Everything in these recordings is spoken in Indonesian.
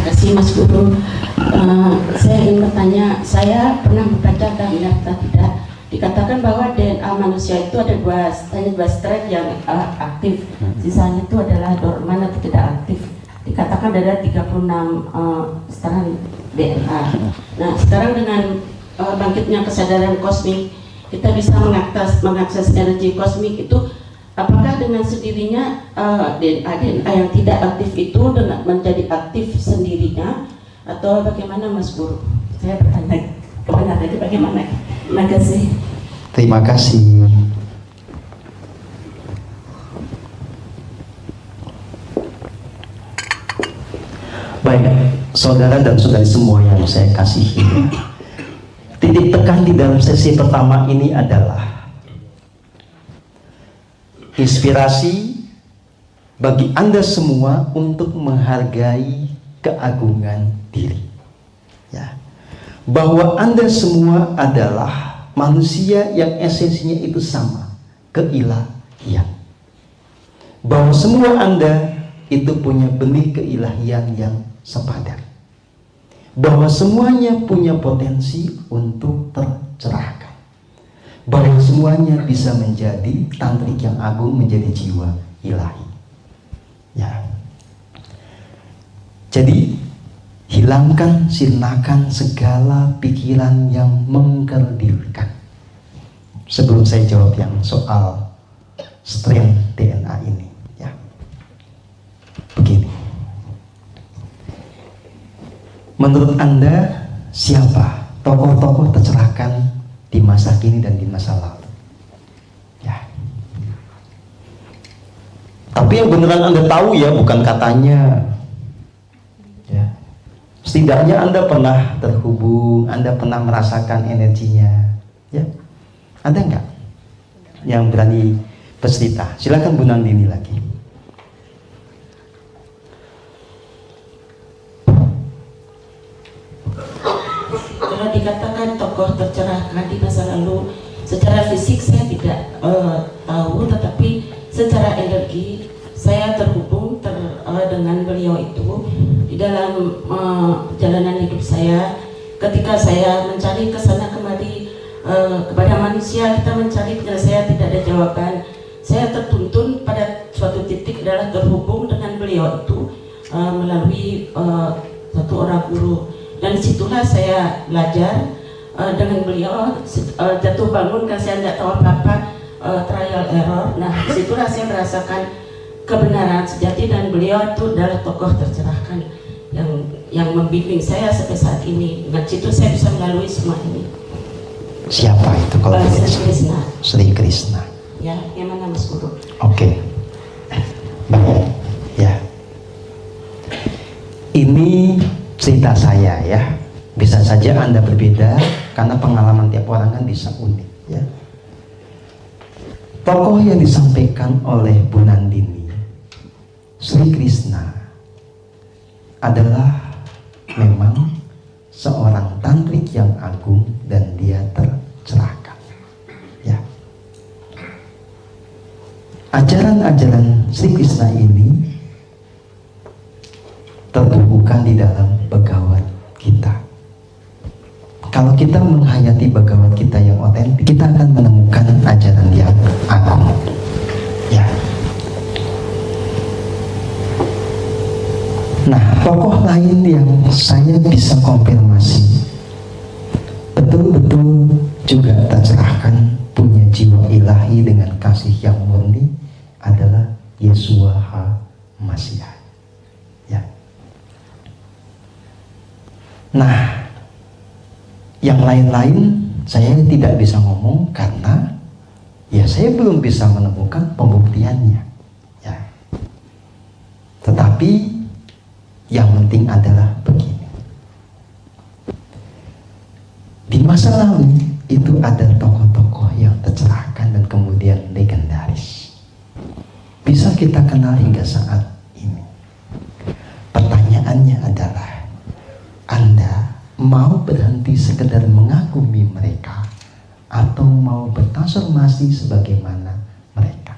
kasih Mas Guru. Saya ingin bertanya, saya pernah membaca dalam data tidak dikatakan bahwa DNA manusia itu ada dua strand yang aktif, sisanya itu adalah dorman atau tidak aktif. Dikatakan ada 36 strand DNA. Nah, sekarang dengan bangkitnya kesadaran kosmik, kita bisa mengakses energi kosmik itu. Apakah dengan sendirinya DNA yang tidak aktif itu menjadi aktif sendirinya, atau bagaimana Mas Guru? Saya bertanya kebenarannya bagaimana? Terima kasih. Terima kasih. Baik, saudara dan saudari semua yang saya kasihi, titik tekan di dalam sesi pertama ini adalah inspirasi bagi Anda semua untuk menghargai keagungan diri, ya, bahwa Anda semua adalah manusia yang esensinya itu sama, keilahian, bahwa semua Anda itu punya benih keilahian yang sepadan, bahwa semuanya punya potensi untuk tercerahkan, bahwa semuanya bisa menjadi tantrik yang agung, menjadi jiwa ilahi, ya. Jadi hilangkan, sirnakan segala pikiran yang mengkerdilkan. Sebelum saya jawab yang soal strain DNA ini, ya, begini. Menurut Anda siapa tokoh-tokoh tercerahkan di masa kini dan di masa lalu, ya? Tapi yang beneran Anda tahu, ya, bukan katanya, ya. Setidaknya Anda pernah terhubung, Anda pernah merasakan energinya, ya. Ada nggak yang berani bercerita? Silakan Bu Nandini lagi. Kalau dikatakan tokoh tercerahkan di masa lalu, secara fisik saya tidak tahu, tetapi secara energi saya terhubung dengan beliau itu di dalam perjalanan hidup saya. Ketika saya mencari kesana kemari kepada manusia, kita mencari penyelesaian, tidak ada jawaban. Saya tertuntun pada suatu titik adalah terhubung dengan beliau itu melalui satu orang guru. Dan disitulah saya belajar dengan beliau, jatuh bangun kan saya tidak tahu apa-apa, trial error. Nah, disitulah saya merasakan kebenaran sejati, dan beliau itu adalah tokoh tercerahkan yang membimbing saya sampai saat ini. Dengan situ saya bisa melalui semua ini. Siapa itu kalau Sri Krishna? Sri Krishna. Ya, yang mana Mas Guru? Oke. Baik, ya. Ini cerita saya, ya. Bisa saja Anda berbeda karena pengalaman tiap orang kan bisa unik, ya. Tokoh yang disampaikan oleh Bu Nandini, Sri Krishna, adalah memang seorang tantrik yang agung dan dia tercerahkan, ya. Ajaran-ajaran Sri Krishna ini terbukukan di dalam Bhagavad Gita. Kalau kita menghayati Bhagavad Gita yang otentik, kita akan menemukan ajaran yang agung, ya. Nah, tokoh lain yang saya bisa konfirmasi betul-betul juga tercerahkan, punya jiwa ilahi dengan kasih yang murni, adalah Yeshua HaMashiach, ya. Nah, yang lain-lain saya tidak bisa ngomong karena ya saya belum bisa menemukan pembuktiannya, ya. Tetapi yang penting adalah begini. Di masa lalu itu ada tokoh-tokoh yang tercerahkan dan kemudian legendaris. Bisa kita kenal hingga saat ini. Pertanyaannya adalah, Anda mau berhenti sekedar mengagumi mereka atau mau bertransformasi sebagaimana mereka?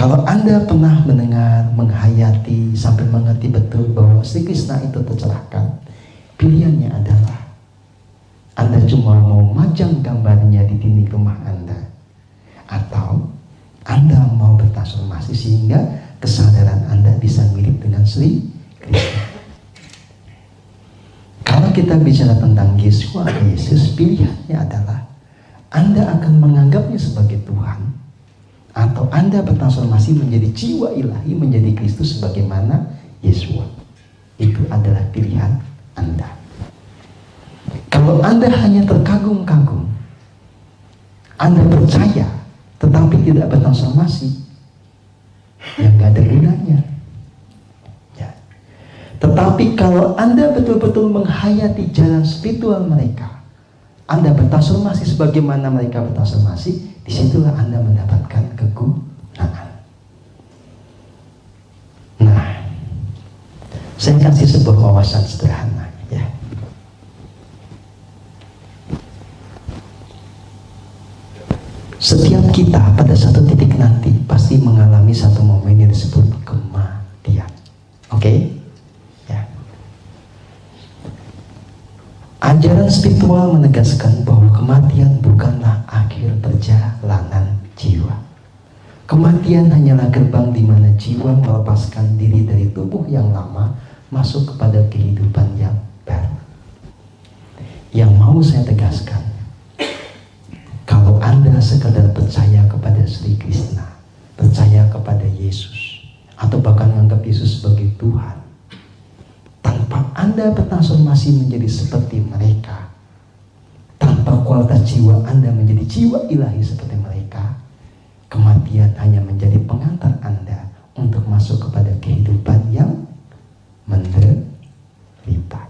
Kalau Anda pernah mendengar, menghayati, sampai mengerti betul bahwa Sri Krishna itu tercerahkan, pilihannya adalah Anda cuma mau majang gambarnya di dinding rumah Anda, atau Anda mau bertransformasi sehingga kesadaran Anda bisa mirip dengan Sri Krishna. Kalau kita bicara tentang Yesus, pilihannya adalah Anda akan menganggapnya sebagai Tuhan, atau Anda bertransformasi menjadi jiwa ilahi, menjadi Kristus sebagaimana Yesua. Itu adalah pilihan Anda. Kalau Anda hanya terkagum-kagum, Anda percaya tetapi tidak bertransformasi, ya nggak ada gunanya. Ya. Tetapi kalau Anda betul-betul menghayati jalan spiritual mereka, Anda bertransformasi sebagaimana mereka bertransformasi, disitulah Anda mendapatkan kegunaan. Nah, saya kasih sebuah wawasan sederhana, ya. Setiap kita pada satu titik nanti pasti mengalami satu momen yang disebut kematian. Oke? Ya. Ajaran spiritual menegaskan bahwa kematian bukanlah akhir perjalanan jiwa. Kematian hanyalah gerbang di mana jiwa melepaskan diri dari tubuh yang lama masuk kepada kehidupan yang baru. Yang mau saya tegaskan, kalau Anda sekadar percaya kepada Sri Krishna, percaya kepada Yesus, atau bahkan menganggap Yesus sebagai Tuhan, tanpa Anda bertransformasi menjadi seperti mereka, tanpa kualitas jiwa Anda menjadi jiwa ilahi seperti mereka, kematian hanya menjadi pengantar Anda untuk masuk kepada kehidupan yang menderita.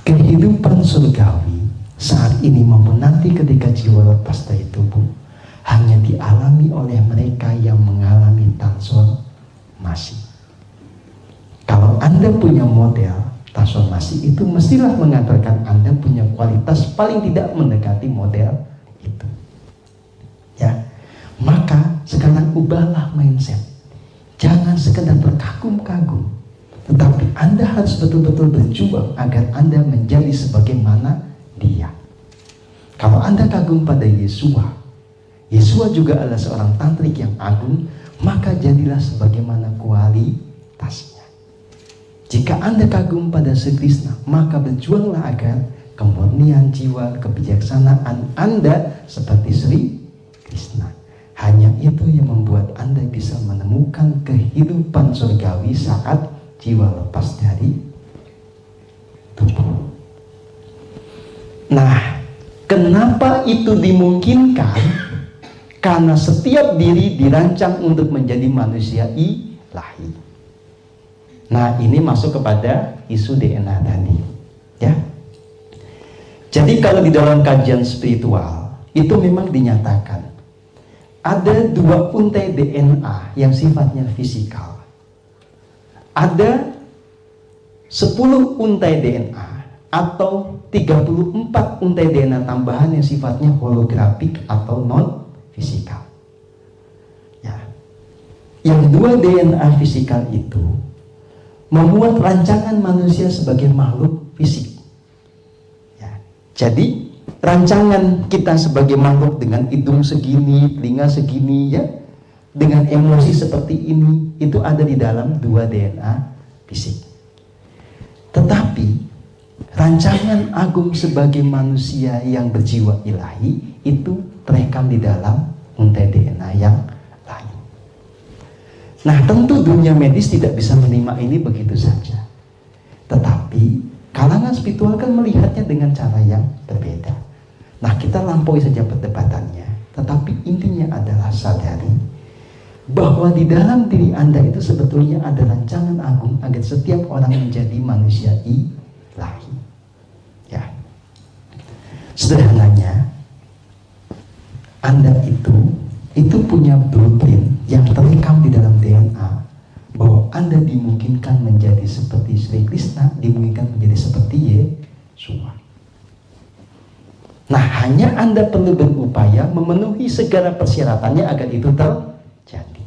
Kehidupan surgawi saat ini maupun nanti ketika jiwa lepas dari tubuh hanya dialami oleh mereka yang mengalami transformasi. Kalau Anda punya model transformasi itu, mestilah mengantarkan Anda punya kualitas paling tidak mendekati model itu. Ya, maka sekarang ubahlah mindset. Jangan sekedar terkagum-kagum, tetapi Anda harus betul-betul berjuang agar Anda menjadi sebagaimana Dia. Kalau Anda kagum pada Yesua, Yesua juga adalah seorang tantrik yang agung, maka jadilah sebagaimana kualitasnya. Jika Anda kagum pada Sri Krishna, maka berjuanglah agar kemurnian jiwa, kebijaksanaan Anda seperti Sri Krishna. Hanya itu yang membuat Anda bisa menemukan kehidupan surgawi saat jiwa lepas dari tubuh. Nah, kenapa itu dimungkinkan? Karena setiap diri dirancang untuk menjadi manusia ilahi. Nah, ini masuk kepada isu DNA tadi, ya. Jadi kalau di dalam kajian spiritual itu memang dinyatakan ada 2 untai DNA yang sifatnya fisikal. Ada 10 untai DNA atau 34 untai DNA tambahan yang sifatnya holografik atau non fisikal. Ya. Yang 2 DNA fisikal itu membuat rancangan manusia sebagai makhluk fisik. Ya. Jadi rancangan kita sebagai makhluk dengan hidung segini, telinga segini, ya, dengan emosi seperti ini, itu ada di dalam 2 DNA fisik. Tetapi rancangan agung sebagai manusia yang berjiwa ilahi itu terekam di dalam untai DNA yang lain. Nah, tentu dunia medis tidak bisa menerima ini begitu saja. Tetapi kalangan spiritual kan melihatnya dengan cara yang berbeda. Nah, kita lampaui saja perdebatannya. Tetapi intinya adalah sadari bahwa di dalam diri Anda itu sebetulnya ada rancangan agung agar setiap orang menjadi manusia ilahi. Ya. Sederhananya, Anda itu punya blueprint yang terekam di dalam DNA bahwa Anda dimungkinkan menjadi seperti Sri Krishna, dimungkinkan menjadi seperti Yesua. Nah, hanya Anda perlu berupaya memenuhi segala persyaratannya agar itu terjadi.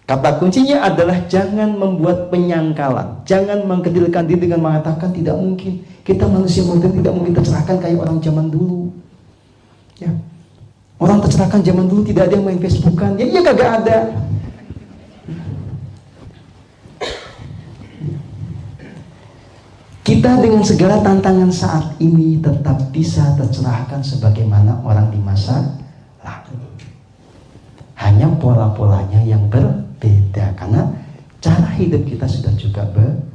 Kata kuncinya adalah jangan membuat penyangkalan, jangan mengkecilkan diri dengan mengatakan tidak mungkin. Kita manusia modern tidak mungkin tercerahkan kayak orang zaman dulu. Ya. Orang tercerahkan zaman dulu tidak ada yang main Facebookan. Ya iya kagak ada. Kita dengan segala tantangan saat ini tetap bisa tercerahkan sebagaimana orang di masa lalu. Hanya pola-polanya yang berbeda karena cara hidup kita sudah juga berbeda.